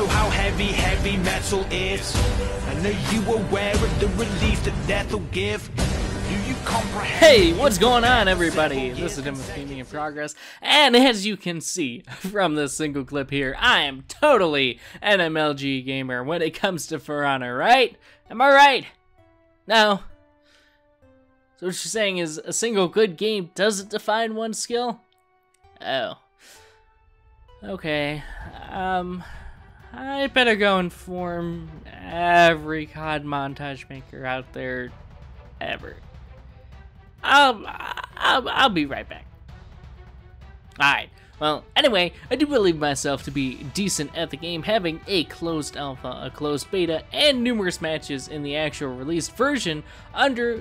know how heavy metal is? And are you aware of the relief that death will give? Do you comprehend? Hey, what's going on, everybody? This is Timothy Gaming in Progress, and as you can see from this single clip here, I am totally an MLG gamer when it comes to For Honor, right? Am I right? No. So what you're saying is a single good game doesn't define one's skill? Oh. Okay. I better go inform every COD montage maker out there ever. I'll be right back. Alright, well, anyway, I do believe myself to be decent at the game, having a closed alpha, a closed beta, and numerous matches in the actual released version under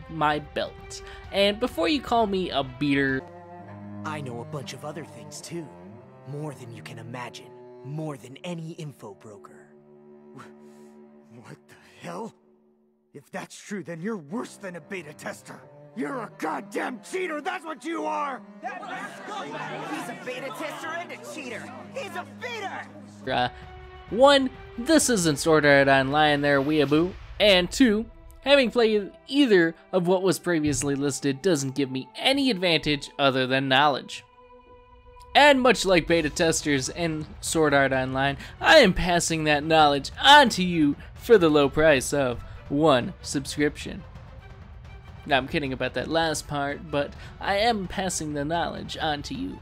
my belt. And before you call me a beater, I know a bunch of other things too. More than you can imagine. More than any info broker. What the hell? If that's true, then you're worse than a beta tester. You're a goddamn cheater, that's what you are! He's a beta tester and a cheater! He's a feeder! one, this isn't Sword Art Online there, weeaboo, and two, having played either of what was previously listed doesn't give me any advantage other than knowledge. And much like beta testers and Sword Art Online, I am passing that knowledge on to you for the low price of one subscription. Now, I'm kidding about that last part, but I am passing the knowledge on to you.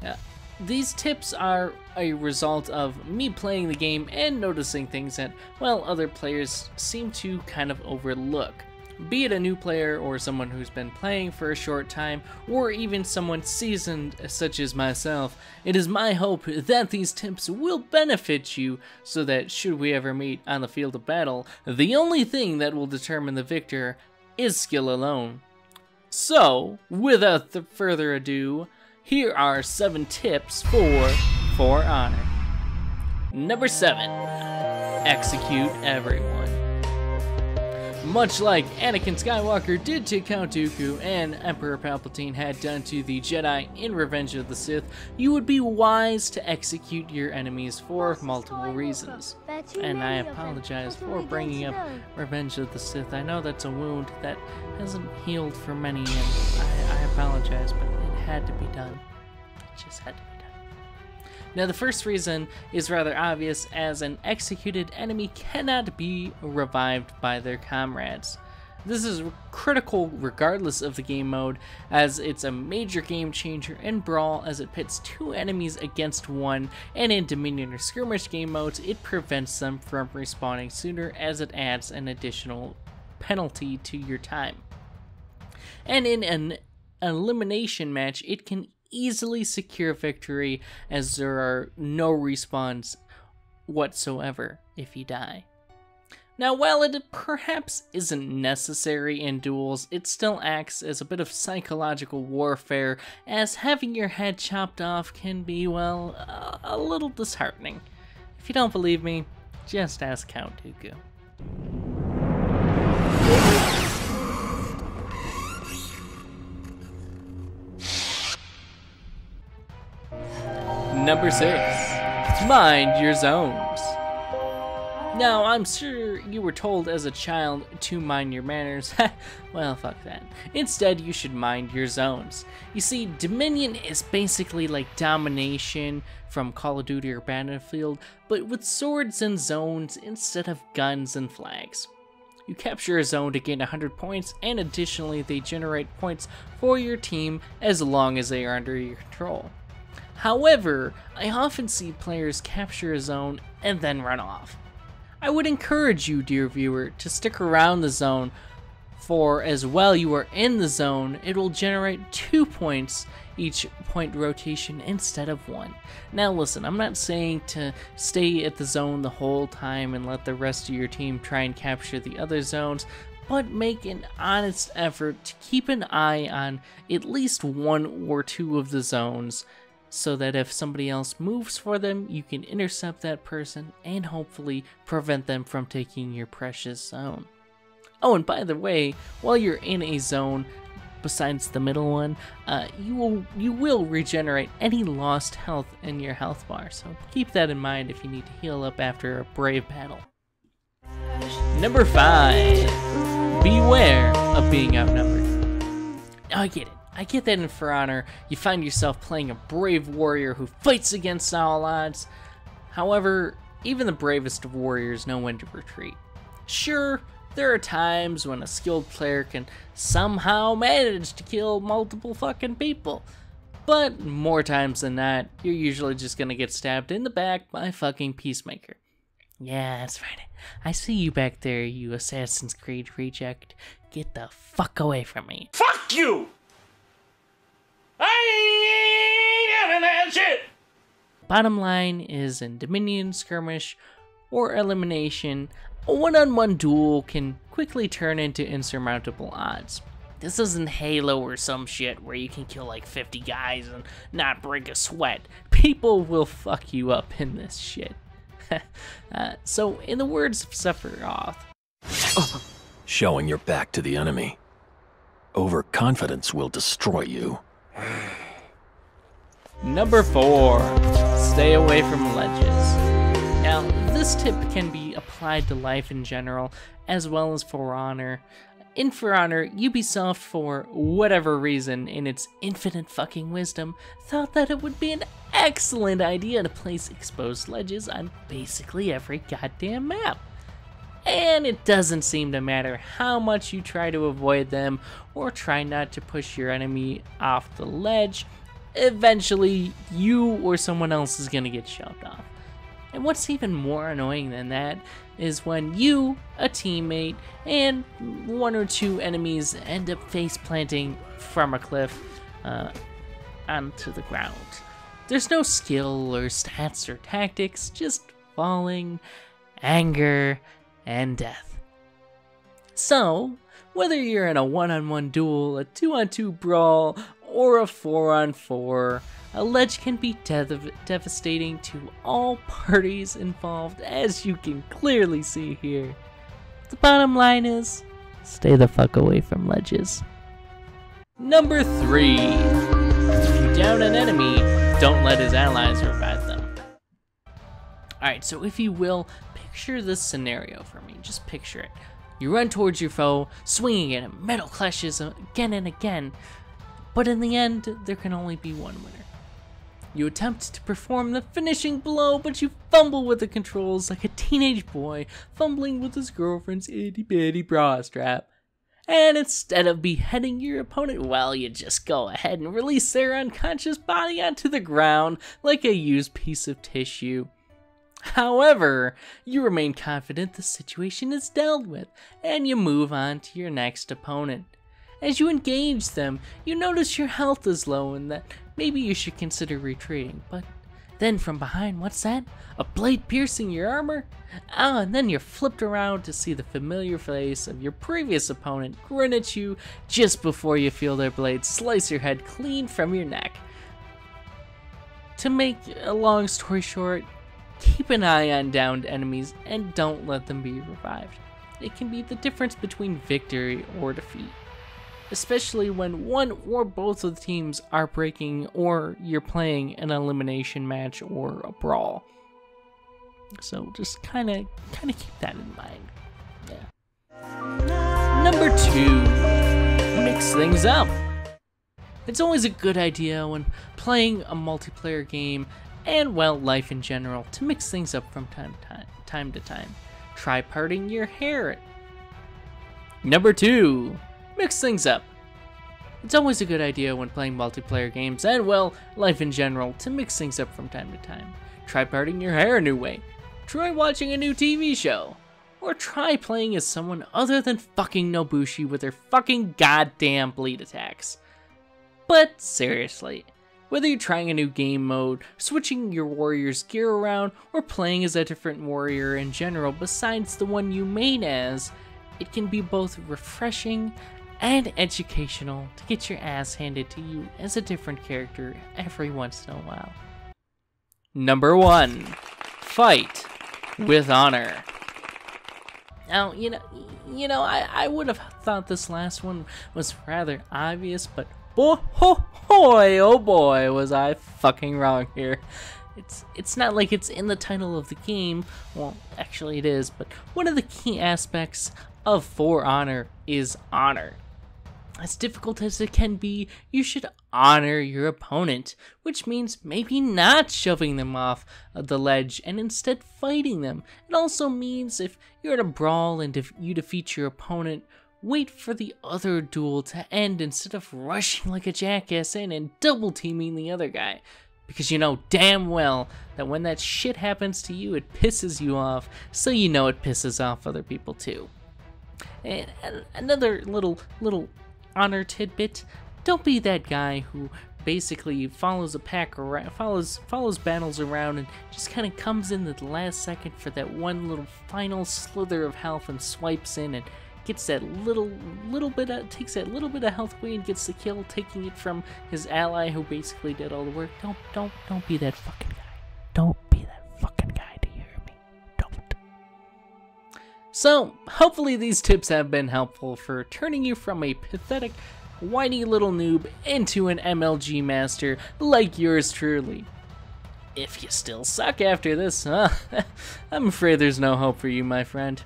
Now, these tips are a result of me playing the game and noticing things that, well, other players seem to kind of overlook. Be it a new player or someone who's been playing for a short time, or even someone seasoned such as myself, it is my hope that these tips will benefit you so that should we ever meet on the field of battle, the only thing that will determine the victor is skill alone. So, without further ado, here are 7 tips for Honor. Number 7, execute everyone. Much like Anakin Skywalker did to Count Dooku and Emperor Palpatine had done to the Jedi in Revenge of the Sith, you would be wise to execute your enemies for multiple reasons. And I apologize for bringing up Revenge of the Sith. I know that's a wound that hasn't healed for many, and I apologize, but it had to be done. It just had to be done. Now, the first reason is rather obvious, as an executed enemy cannot be revived by their comrades. This is critical regardless of the game mode, as it's a major game changer in Brawl as it pits 2 enemies against 1, and in Dominion or Skirmish game modes, it prevents them from respawning sooner as it adds an additional penalty to your time. And in an elimination match, it can easily secure victory, as there are no respawns whatsoever if you die. Now, while it perhaps isn't necessary in duels, it still acts as a bit of psychological warfare, as having your head chopped off can be, well, a little disheartening. If you don't believe me, just ask Count Dooku. Number 6, mind your zones. Now, I'm sure you were told as a child to mind your manners. Well, fuck that. Instead, you should mind your zones. You see, Dominion is basically like domination from Call of Duty or Battlefield, but with swords and zones instead of guns and flags. You capture a zone to gain 100 points, and additionally, they generate points for your team as long as they are under your control. However, I often see players capture a zone and then run off. I would encourage you, dear viewer, to stick around the zone, for as while you are in the zone, it will generate 2 points each point rotation instead of 1. Now listen, I'm not saying to stay at the zone the whole time and let the rest of your team try and capture the other zones, but make an honest effort to keep an eye on at least 1 or 2 of the zones, so that if somebody else moves for them, you can intercept that person and hopefully prevent them from taking your precious zone. Oh, and by the way, while you're in a zone, besides the middle one, you will regenerate any lost health in your health bar, so keep that in mind if you need to heal up after a brave battle. Number 5. Beware of being outnumbered. Now I get it. I get that in For Honor, you find yourself playing a brave warrior who fights against all odds. However, even the bravest of warriors know when to retreat. Sure, there are times when a skilled player can somehow manage to kill multiple fucking people, but more times than not, you're usually just gonna get stabbed in the back by fucking Peacemaker. Yeah, that's right. I see you back there, you Assassin's Creed reject. Get the fuck away from me. Fuck you! I ain't having that shit! Bottom line is, in Dominion, Skirmish, or Elimination, a one-on-one duel can quickly turn into insurmountable odds. This isn't Halo or some shit where you can kill like 50 guys and not break a sweat. People will fuck you up in this shit. So, in the words of Sephiroth, showing your back to the enemy. Overconfidence will destroy you. Number 4. Stay away from ledges. Now, this tip can be applied to life in general, as well as For Honor. In For Honor, Ubisoft, for whatever reason, in its infinite fucking wisdom, thought that it would be an excellent idea to place exposed ledges on basically every goddamn map. And it doesn't seem to matter how much you try to avoid them or try not to push your enemy off the ledge, eventually you or someone else is gonna get shoved off. And what's even more annoying than that is when you, a teammate, and 1 or 2 enemies end up face planting from a cliff onto the ground. There's no skill or stats or tactics, just falling, anger, and death. So, whether you're in a 1-on-1 duel, a 2-on-2 brawl, or a 4-on-4, a ledge can be devastating to all parties involved, as you can clearly see here. The bottom line is, stay the fuck away from ledges. Number 3. If you down an enemy, don't let his allies revive them. Alright, so if you will, picture this scenario for me. Just picture it. You run towards your foe, swinging at him, metal clashes again and again, but in the end, there can only be one winner. You attempt to perform the finishing blow, but you fumble with the controls like a teenage boy fumbling with his girlfriend's itty-bitty bra strap. And instead of beheading your opponent, well, you just go ahead and release their unconscious body onto the ground like a used piece of tissue. However, you remain confident the situation is dealt with, and you move on to your next opponent. As you engage them, you notice your health is low and that maybe you should consider retreating, but then from behind, what's that? A blade piercing your armor? And then you're flipped around to see the familiar face of your previous opponent grin at you just before you feel their blade slice your head clean from your neck. To make a long story short, keep an eye on downed enemies and don't let them be revived. It can be the difference between victory or defeat, especially when one or both of the teams are breaking or you're playing an elimination match or a brawl. So just kind of keep that in mind. Yeah. Number 2, mix things up. It's always a good idea when playing a multiplayer game and, well, life in general, to mix things up from time to time. Try parting your hair. Number 2, mix things up. It's always a good idea when playing multiplayer games and, well, life in general, to mix things up from time to time. Try parting your hair a new way. Try watching a new TV show. Or try playing as someone other than fucking Nobushi with their fucking goddamn bleed attacks. But seriously, whether you're trying a new game mode, switching your warrior's gear around, or playing as a different warrior in general besides the one you main as, it can be both refreshing and educational to get your ass handed to you as a different character every once in a while. Number 1. Fight with honor. Now, I would have thought this last one was rather obvious, but boy, oh boy, was I fucking wrong here. It's not like it's in the title of the game. Well, actually it is, but one of the key aspects of For Honor is honor. As difficult as it can be, you should honor your opponent, which means maybe not shoving them off the ledge and instead fighting them. It also means if you're in a brawl and if you defeat your opponent, wait for the other duel to end instead of rushing like a jackass in and double teaming the other guy. Because you know damn well that when that shit happens to you, it pisses you off, so you know it pisses off other people too. And another little honor tidbit: don't be that guy who basically follows a pack around, follows battles around, and just kind of comes in at the last second for that one little final slither of health and swipes in and gets that takes that little bit of health away and gets the kill, taking it from his ally who basically did all the work. Don't be that fucking guy. Don't be that fucking guy. Do you hear me? Don't. So, hopefully these tips have been helpful for turning you from a pathetic, whiny little noob into an MLG master like yours truly. If you still suck after this, I'm afraid there's no hope for you, my friend.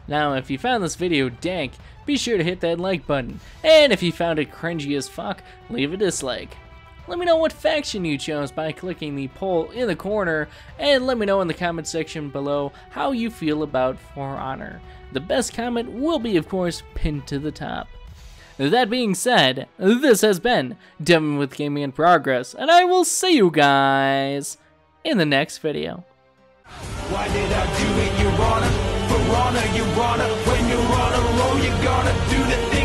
Now, if you found this video dank, be sure to hit that like button, and if you found it cringy as fuck, leave a dislike. Let me know what faction you chose by clicking the poll in the corner, and let me know in the comment section below how you feel about For Honor. The best comment will be, of course, pinned to the top. That being said, this has been Devin with Gaming in Progress, and I will see you guys in the next video. Why did I do it, Your Honor? For honor, Your Honor. When you're on a roll, you're gonna do the thing.